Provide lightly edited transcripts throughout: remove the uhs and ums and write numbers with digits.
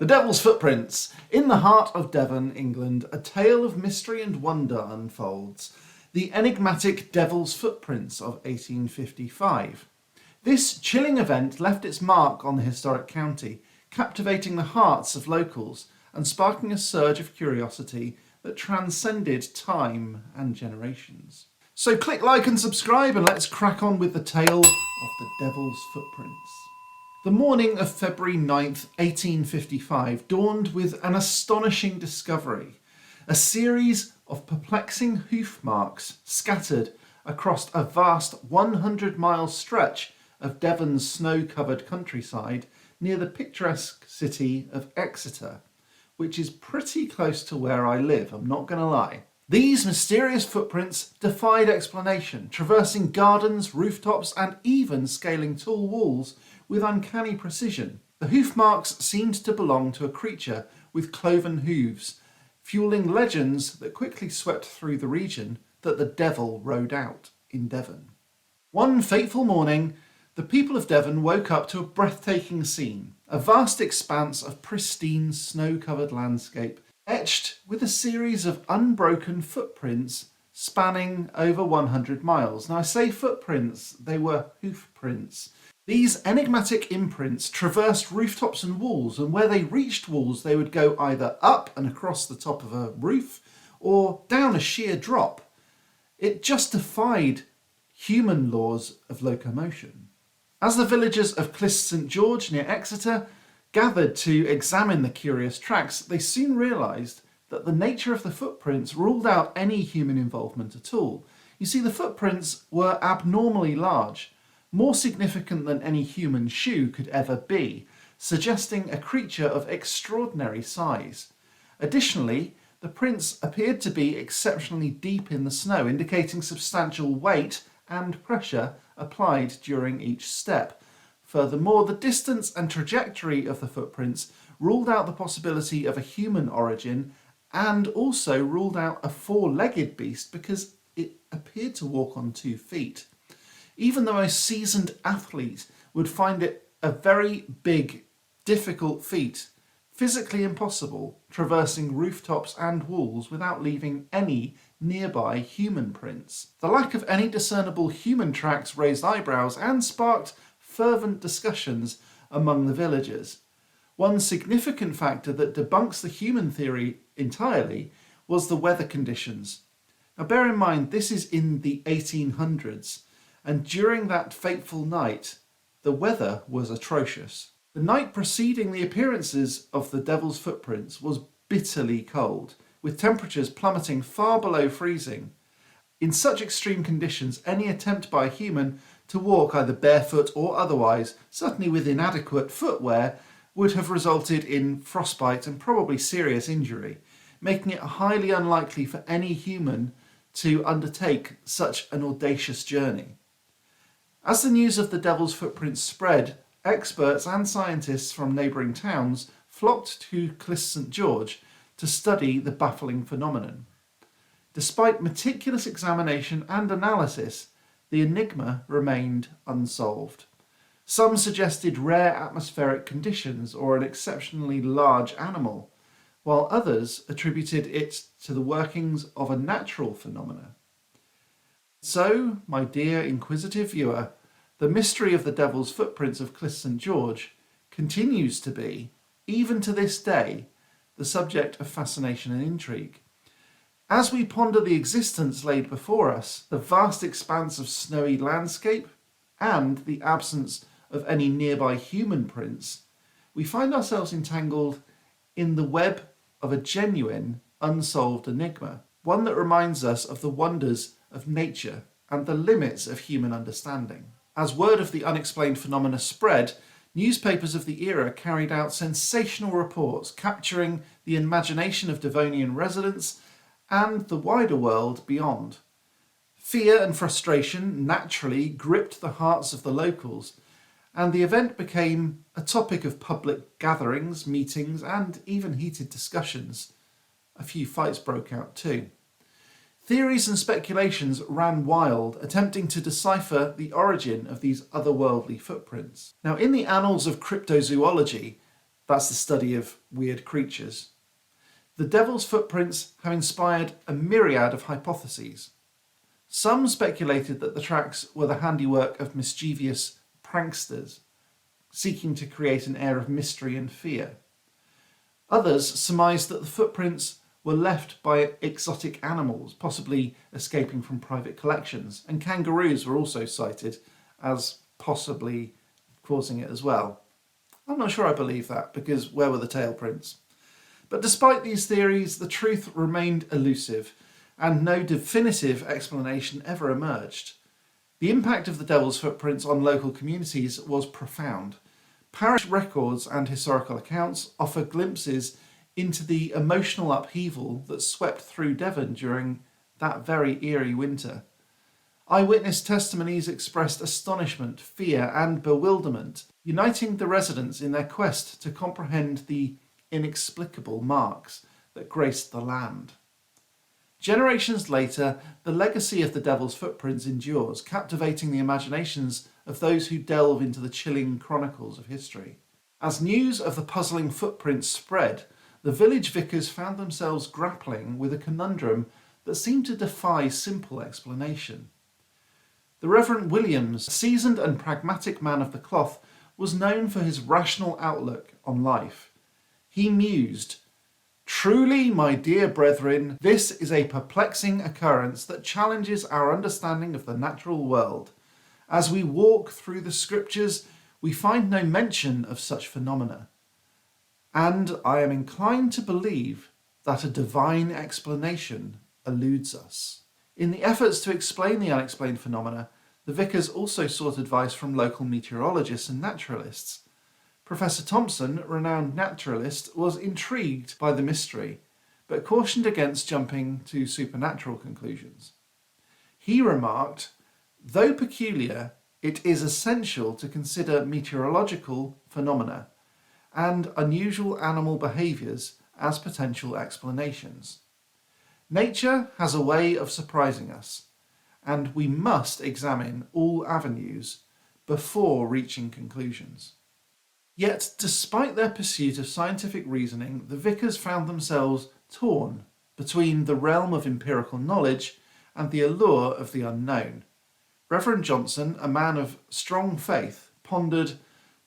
The Devil's Footprints. In the heart of Devon, England, a tale of mystery and wonder unfolds. The enigmatic Devil's Footprints of 1855. This chilling event left its mark on the historic county, captivating the hearts of locals and sparking a surge of curiosity that transcended time and generations. So click like and subscribe and let's crack on with the tale of the Devil's Footprints. The morning of February 9th, 1855 dawned with an astonishing discovery. A series of perplexing hoof marks scattered across a vast 100-mile stretch of Devon's snow-covered countryside near the picturesque city of Exeter, which is pretty close to where I live, I'm not going to lie. These mysterious footprints defied explanation, traversing gardens, rooftops, and even scaling tall walls with uncanny precision. The hoof marks seemed to belong to a creature with cloven hooves, fueling legends that quickly swept through the region that the devil rode out in Devon. One fateful morning, the people of Devon woke up to a breathtaking scene, a vast expanse of pristine snow-covered landscape, etched with a series of unbroken footprints spanning over 100 miles. Now I say footprints, they were hoof prints. These enigmatic imprints traversed rooftops and walls, and where they reached walls they would go either up and across the top of a roof or down a sheer drop. It just defied human laws of locomotion. As the villagers of Clyst St George near Exeter gathered to examine the curious tracks, they soon realised that the nature of the footprints ruled out any human involvement at all. You see, the footprints were abnormally large, more significant than any human shoe could ever be, suggesting a creature of extraordinary size. Additionally, the prints appeared to be exceptionally deep in the snow, indicating substantial weight and pressure applied during each step. Furthermore, the distance and trajectory of the footprints ruled out the possibility of a human origin and also ruled out a four-legged beast because it appeared to walk on 2 feet. Even the most seasoned athlete would find it a very big, difficult feat, physically impossible, traversing rooftops and walls without leaving any nearby human prints. The lack of any discernible human tracks raised eyebrows and sparked fervent discussions among the villagers. One significant factor that debunks the human theory entirely was the weather conditions. Now bear in mind, this is in the 1800s, and during that fateful night, the weather was atrocious. The night preceding the appearances of the Devil's Footprints was bitterly cold, with temperatures plummeting far below freezing. In such extreme conditions, any attempt by a human to walk either barefoot or otherwise, certainly with inadequate footwear, would have resulted in frostbite and probably serious injury, making it highly unlikely for any human to undertake such an audacious journey. As the news of the Devil's Footprints spread, experts and scientists from neighbouring towns flocked to Clyst St George to study the baffling phenomenon. Despite meticulous examination and analysis, the enigma remained unsolved. Some suggested rare atmospheric conditions or an exceptionally large animal, while others attributed it to the workings of a natural phenomena. So, my dear inquisitive viewer, the mystery of the Devil's Footprints of Clyst St George continues to be, even to this day, the subject of fascination and intrigue. As we ponder the existence laid before us, the vast expanse of snowy landscape, and the absence of any nearby human prints, we find ourselves entangled in the web of a genuine, unsolved enigma, one that reminds us of the wonders of nature and the limits of human understanding. As word of the unexplained phenomena spread, newspapers of the era carried out sensational reports capturing the imagination of Devonian residents and the wider world beyond. Fear and frustration naturally gripped the hearts of the locals, and the event became a topic of public gatherings, meetings, and even heated discussions. A few fights broke out too. Theories and speculations ran wild, attempting to decipher the origin of these otherworldly footprints. Now, in the annals of cryptozoology, That's the study of weird creatures. The devil's footprints have inspired a myriad of hypotheses. Some speculated that the tracks were the handiwork of mischievous pranksters, seeking to create an air of mystery and fear. Others surmised that the footprints were left by exotic animals, possibly escaping from private collections, and kangaroos were also cited as possibly causing it as well. I'm not sure I believe that, because where were the tail prints? But despite these theories, the truth remained elusive, and no definitive explanation ever emerged. The impact of the devil's footprints on local communities was profound. Parish records and historical accounts offer glimpses into the emotional upheaval that swept through Devon during that very eerie winter. Eyewitness testimonies expressed astonishment, fear, and bewilderment, uniting the residents in their quest to comprehend the inexplicable marks that graced the land. Generations later, the legacy of the devil's footprints endures, captivating the imaginations of those who delve into the chilling chronicles of history. As news of the puzzling footprints spread, the village vicars found themselves grappling with a conundrum that seemed to defy simple explanation. The Reverend Williams, a seasoned and pragmatic man of the cloth, was known for his rational outlook on life. He mused, "Truly, my dear brethren, this is a perplexing occurrence that challenges our understanding of the natural world. As we walk through the scriptures, we find no mention of such phenomena. And I am inclined to believe that a divine explanation eludes us." In the efforts to explain the unexplained phenomena, the vicars also sought advice from local meteorologists and naturalists. Professor Thompson, renowned naturalist, was intrigued by the mystery, but cautioned against jumping to supernatural conclusions. He remarked, "Though peculiar, it is essential to consider meteorological phenomena and unusual animal behaviours as potential explanations. Nature has a way of surprising us, and we must examine all avenues before reaching conclusions." Yet, despite their pursuit of scientific reasoning, the vicars found themselves torn between the realm of empirical knowledge and the allure of the unknown. Reverend Johnson, a man of strong faith, pondered,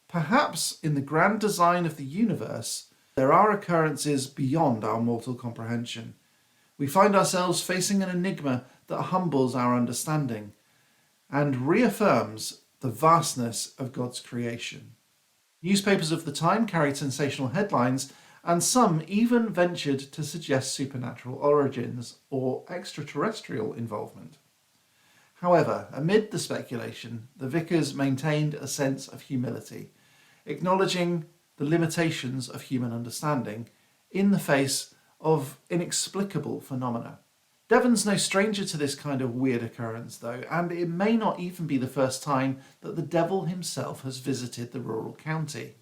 "Perhaps in the grand design of the universe, there are occurrences beyond our mortal comprehension. We find ourselves facing an enigma that humbles our understanding and reaffirms the vastness of God's creation." Newspapers of the time carried sensational headlines, and some even ventured to suggest supernatural origins or extraterrestrial involvement. However, amid the speculation, the vicars maintained a sense of humility, acknowledging the limitations of human understanding in the face of inexplicable phenomena. Devon's no stranger to this kind of weird occurrence, though, and it may not even be the first time that the devil himself has visited the rural county.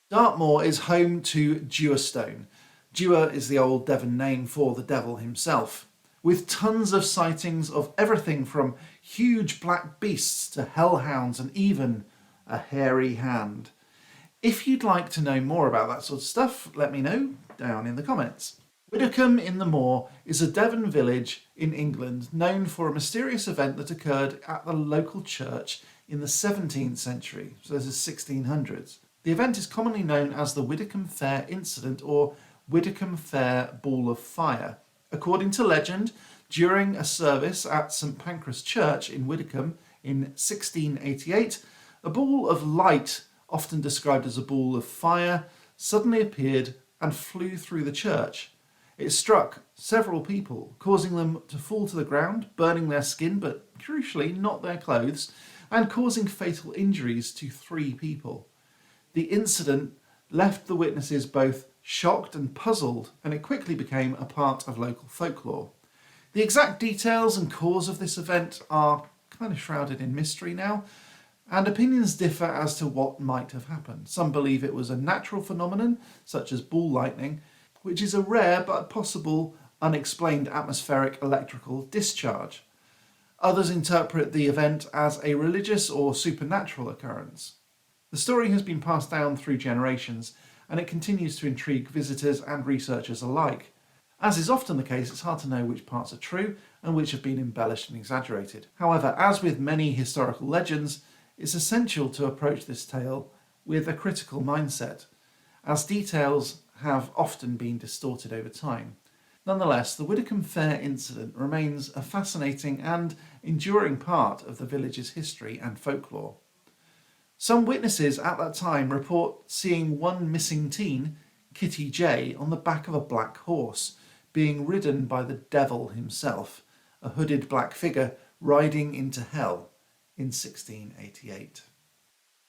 Dartmoor is home to Dewstone. Dewa is the old Devon name for the devil himself, with tons of sightings of everything from huge black beasts to hellhounds and even a hairy hand. If you'd like to know more about that sort of stuff, let me know down in the comments. Widdicombe in the Moor is a Devon village in England known for a mysterious event that occurred at the local church in the 17th century, so this is 1600s. The event is commonly known as the Widdicombe Fair Incident or Widdicombe Fair Ball of Fire. According to legend, during a service at St Pancras Church in Widdicombe in 1688, a ball of light, often described as a ball of fire, suddenly appeared and flew through the church. It struck several people, causing them to fall to the ground, burning their skin, but crucially not their clothes, and causing fatal injuries to 3 people. The incident left the witnesses both shocked and puzzled, and it quickly became a part of local folklore. The exact details and cause of this event are kind of shrouded in mystery now, and opinions differ as to what might have happened. Some believe it was a natural phenomenon, such as ball lightning, which is a rare but possible unexplained atmospheric electrical discharge. Others interpret the event as a religious or supernatural occurrence. The story has been passed down through generations, and it continues to intrigue visitors and researchers alike. As is often the case, it's hard to know which parts are true and which have been embellished and exaggerated. However, as with many historical legends, it's essential to approach this tale with a critical mindset, as details have often been distorted over time. Nonetheless, the Widdicombe Fair incident remains a fascinating and enduring part of the village's history and folklore. Some witnesses at that time report seeing one missing teen, Kitty J, on the back of a black horse, being ridden by the devil himself, a hooded black figure riding into hell in 1688.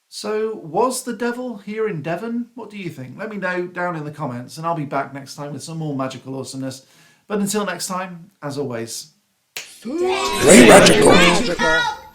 So, was the devil here in Devon? What do you think? Let me know down in the comments, and I'll be back next time with some more magical awesomeness. But until next time, as always, stay magical.